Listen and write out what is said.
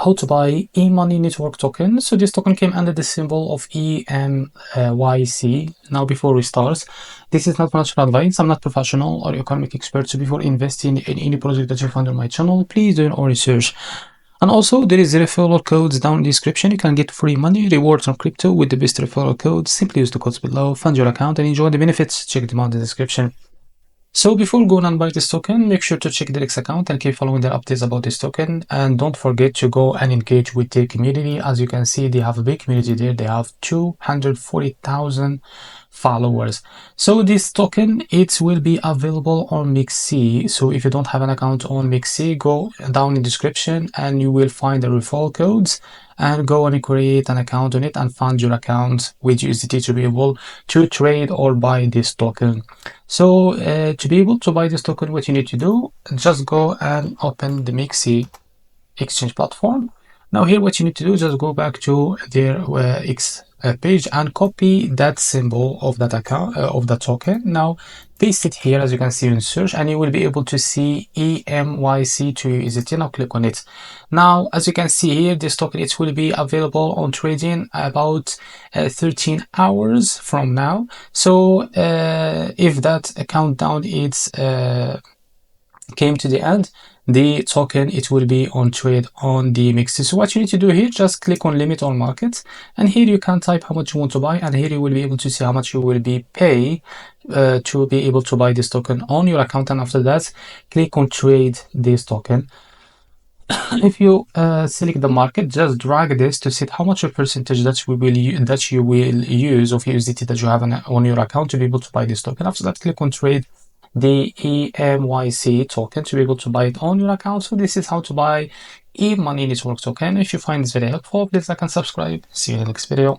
how to buy EMoney network token. So this token came under the symbol of EMYC. Now before we start, this is not financial advice. I'm not professional or economic expert. So before investing in any project that you find on my channel, please do your own research. And also there is referral codes down in the description. You can get free money rewards on crypto with the best referral code. Simply use the codes below, fund your account and enjoy the benefits. Check them out in the description. So before going and buy this token, make sure to check the MEXC account and keep following their updates about this token. And don't forget to go and engage with their community. As you can see, they have a big community there. They have 240,000 followers. So this token, it will be available on MEXC. So if you don't have an account on MEXC, go down in the description and you will find the referral codes and go and create an account on it and fund your account with USDT to be able to trade or buy this token. So to be able to buy this token, what you need to do, just go and open the MEXC exchange platform. Now here what you need to do is just go back to their X page and copy that symbol of that account of the token. Now paste it here, as you can see in search, and you will be able to see EMYC to USDT. Now click on it. Now as you can see here, this token, it will be available on trading about 13 hours from now. So if that countdown is came to the end, the token, it will be on trade on the MEXC. So what you need to do here, just click on limit on market, and here you can type how much you want to buy, and here you will be able to see how much you will be pay to be able to buy this token on your account. And after that, click on trade this token. If you select the market, just drag this to see how much a percentage that you will use of USDT that you have on your account to be able to buy this token. After that, click on trade the EMYC token to be able to buy it on your account. So this is how to buy EMoney network token. If you find this very helpful, please like and subscribe. See you in the next video.